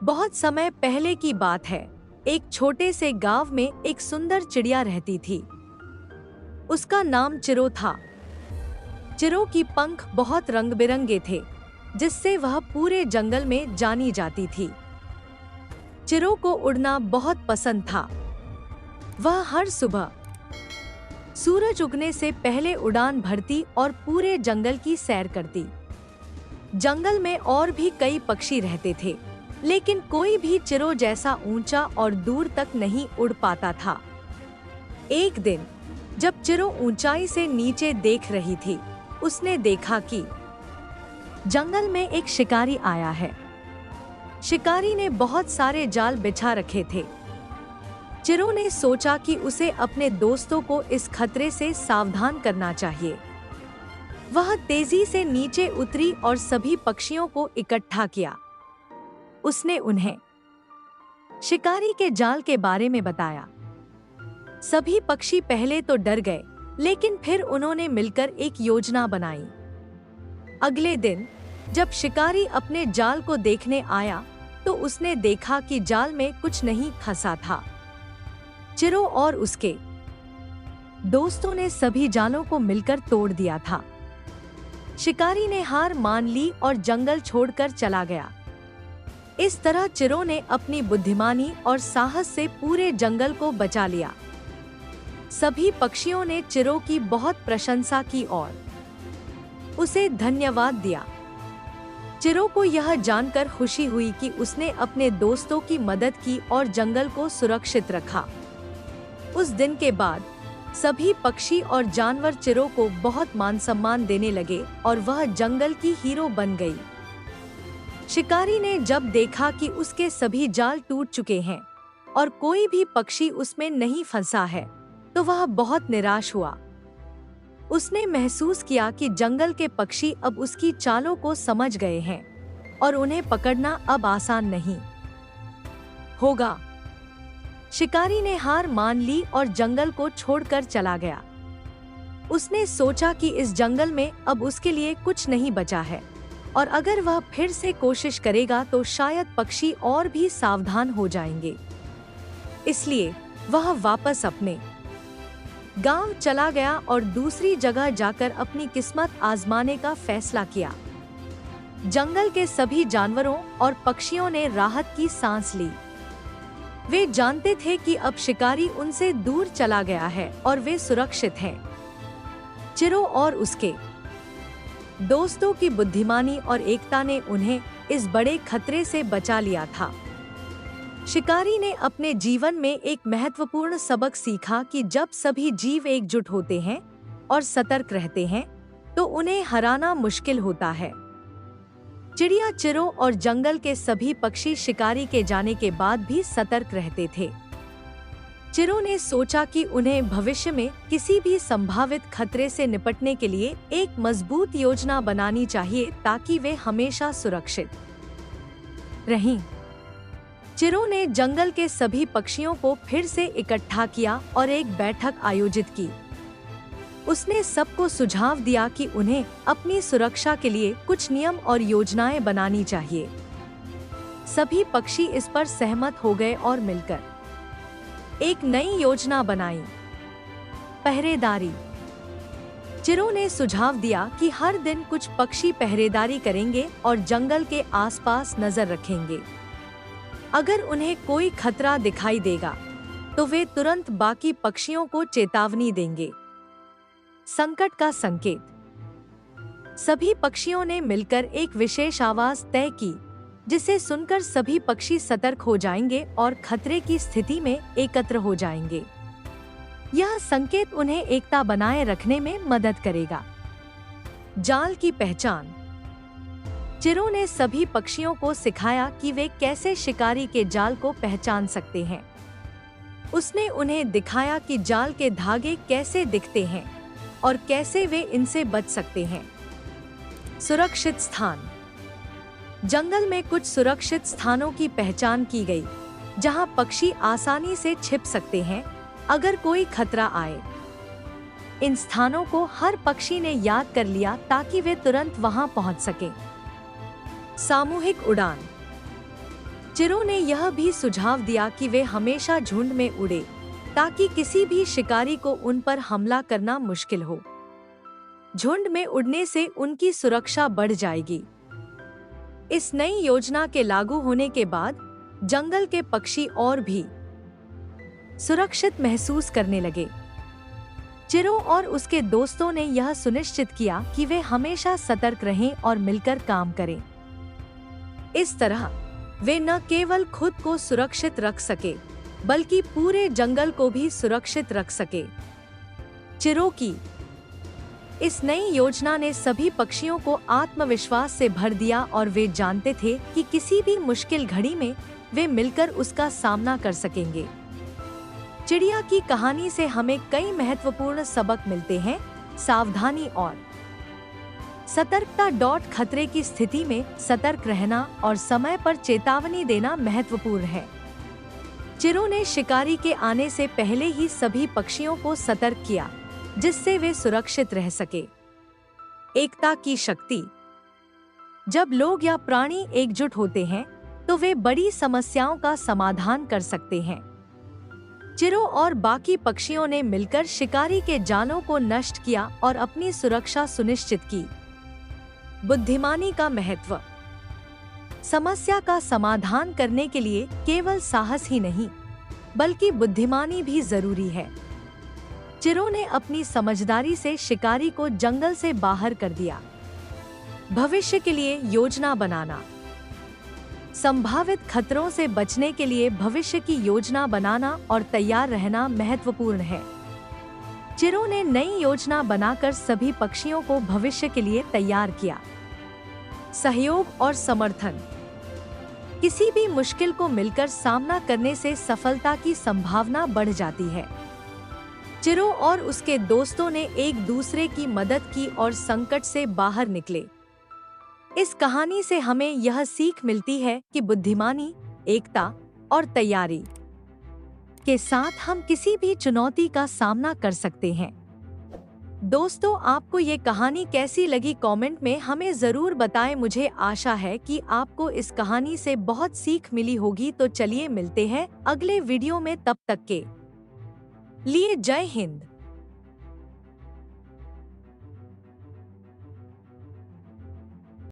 बहुत समय पहले की बात है। एक छोटे से गांव में एक सुंदर चिड़िया रहती थी। उसका नाम चिरो था। चिरो की पंख बहुत रंग बिरंगे थे, जिससे वह पूरे जंगल में जानी जाती थी। चिरो को उड़ना बहुत पसंद था। वह हर सुबह सूरज उगने से पहले उड़ान भरती और पूरे जंगल की सैर करती। जंगल में और भी कई पक्षी रहते थे, लेकिन कोई भी चिरो जैसा ऊंचा और दूर तक नहीं उड़ पाता था। एक दिन जब चिरो ऊंचाई से नीचे देख रही थी, उसने देखा कि जंगल में एक शिकारी आया है। शिकारी ने बहुत सारे जाल बिछा रखे थे। चिरो ने सोचा कि उसे अपने दोस्तों को इस खतरे से सावधान करना चाहिए। वह तेजी से नीचे उतरी और सभी पक्षियों को इकट्ठा किया। उसने उन्हें शिकारी के जाल के बारे में बताया। सभी पक्षी पहले तो डर गए, लेकिन फिर उन्होंने मिलकर एक योजना बनाई। अगले दिन जब शिकारी अपने जाल को देखने आया, तो उसने देखा कि जाल में कुछ नहीं फंसा था। चिरो और उसके दोस्तों ने सभी जालों को मिलकर तोड़ दिया था। शिकारी ने हार मान ली और जंगल छोड़कर चला गया। इस तरह चिरो ने अपनी बुद्धिमानी और साहस से पूरे जंगल को बचा लिया। सभी पक्षियों ने चिरो की बहुत प्रशंसा की और उसे धन्यवाद दिया। चिरो को यह जानकर खुशी हुई कि उसने अपने दोस्तों की मदद की और जंगल को सुरक्षित रखा। उस दिन के बाद सभी पक्षी और जानवर चिरो को बहुत मान सम्मान देने लगे और वह जंगल की हीरो बन गई। शिकारी ने जब देखा कि उसके सभी जाल टूट चुके हैं और कोई भी पक्षी उसमें नहीं फंसा है, तो वह बहुत निराश हुआ। उसने महसूस किया कि जंगल के पक्षी अब उसकी चालों को समझ गए हैं और उन्हें पकड़ना अब आसान नहीं होगा। शिकारी ने हार मान ली और जंगल को छोड़कर चला गया। उसने सोचा कि इस जंगल में अब उसके लिए कुछ नहीं बचा है और अगर वह फिर से कोशिश करेगा तो शायद पक्षी और भी सावधान हो जाएंगे। इसलिए वह वापस अपने गांव चला गया और दूसरी जगह जाकर अपनी किस्मत आजमाने का फैसला किया। जंगल के सभी जानवरों और पक्षियों ने राहत की सांस ली। वे जानते थे कि अब शिकारी उनसे दूर चला गया है और वे सुरक्षित हैं। चिरो और उसके दोस्तों की बुद्धिमानी और एकता ने उन्हें इस बड़े खतरे से बचा लिया था। शिकारी ने अपने जीवन में एक महत्वपूर्ण सबक सीखा कि जब सभी जीव एकजुट होते हैं और सतर्क रहते हैं, तो उन्हें हराना मुश्किल होता है। चिड़िया, चिरो और जंगल के सभी पक्षी शिकारी के जाने के बाद भी सतर्क रहते थे। चिरो ने सोचा कि उन्हें भविष्य में किसी भी संभावित खतरे से निपटने के लिए एक मजबूत योजना बनानी चाहिए ताकि वे हमेशा सुरक्षित रहें। चिरो ने जंगल के सभी पक्षियों को फिर से इकट्ठा किया और एक बैठक आयोजित की। उसने सबको सुझाव दिया कि उन्हें अपनी सुरक्षा के लिए कुछ नियम और योजनाएं बनानी चाहिए। सभी पक्षी इस पर सहमत हो गए और मिलकर एक नई योजना बनाई। पहरेदारी। चिरो ने सुझाव दिया कि हर दिन कुछ पक्षी पहरेदारी करेंगे और जंगल के आसपास नजर रखेंगे। अगर उन्हें कोई खतरा दिखाई देगा, तो वे तुरंत बाकी पक्षियों को चेतावनी देंगे। संकट का संकेत। सभी पक्षियों ने मिलकर एक विशेष आवाज तय की, जिसे सुनकर सभी पक्षी सतर्क हो जाएंगे और खतरे की स्थिति में एकत्र हो जाएंगे। यह संकेत उन्हें एकता बनाए रखने में मदद करेगा। जाल की पहचान। चिरो ने सभी पक्षियों को सिखाया कि वे कैसे शिकारी के जाल को पहचान सकते हैं। उसने उन्हें दिखाया कि जाल के धागे कैसे दिखते हैं और कैसे वे इनसे बच सकते हैं। सुरक्षित स्थान। जंगल में कुछ सुरक्षित स्थानों की पहचान की गई, जहां पक्षी आसानी से छिप सकते हैं अगर कोई खतरा आए। इन स्थानों को हर पक्षी ने याद कर लिया ताकि वे तुरंत वहां पहुंच सकें। सामूहिक उड़ान। चिरो ने यह भी सुझाव दिया कि वे हमेशा झुंड में उड़े ताकि किसी भी शिकारी को उन पर हमला करना मुश्किल हो। झुंड में उड़ने से उनकी सुरक्षा बढ़ जाएगी। इस नई योजना के लागू होने के बाद जंगल के पक्षी और भी सुरक्षित महसूस करने लगे। चिरो और उसके दोस्तों ने यह सुनिश्चित किया कि वे हमेशा सतर्क रहें और मिलकर काम करें। इस तरह वे न केवल खुद को सुरक्षित रख सके, बल्कि पूरे जंगल को भी सुरक्षित रख सके। चिरो की इस नई योजना ने सभी पक्षियों को आत्मविश्वास से भर दिया और वे जानते थे कि किसी भी मुश्किल घड़ी में वे मिलकर उसका सामना कर सकेंगे। चिड़िया की कहानी से हमें कई महत्वपूर्ण सबक मिलते हैं। सावधानी और सतर्कता। खतरे की स्थिति में सतर्क रहना और समय पर चेतावनी देना महत्वपूर्ण है। चिरो ने शिकारी के आने से पहले ही सभी पक्षियों को सतर्क किया, जिससे वे सुरक्षित रह सके। एकता की शक्ति। जब लोग या प्राणी एकजुट होते हैं तो वे बड़ी समस्याओं का समाधान कर सकते हैं। चिरो और बाकी पक्षियों ने मिलकर शिकारी के जालों को नष्ट किया और अपनी सुरक्षा सुनिश्चित की। बुद्धिमानी का महत्व। समस्या का समाधान करने के लिए केवल साहस ही नहीं, बल्कि बुद्धिमानी भी जरूरी है। चिरो ने अपनी समझदारी से शिकारी को जंगल से बाहर कर दिया। भविष्य के लिए योजना बनाना। संभावित खतरों से बचने के लिए भविष्य की योजना बनाना और तैयार रहना महत्वपूर्ण है। चिरो ने नई योजना बनाकर सभी पक्षियों को भविष्य के लिए तैयार किया। सहयोग और समर्थन। किसी भी मुश्किल को मिलकर सामना करने से सफलता की संभावना बढ़ जाती है। चिरो और उसके दोस्तों ने एक दूसरे की मदद की और संकट से बाहर निकले। इस कहानी से हमें यह सीख मिलती है कि बुद्धिमानी, एकता और तैयारी के साथ हम किसी भी चुनौती का सामना कर सकते हैं। दोस्तों, आपको ये कहानी कैसी लगी कमेंट में हमें जरूर बताएं। मुझे आशा है कि आपको इस कहानी से बहुत सीख मिली होगी। तो चलिए मिलते हैं अगले वीडियो में, तब तक के लिए जय हिंद।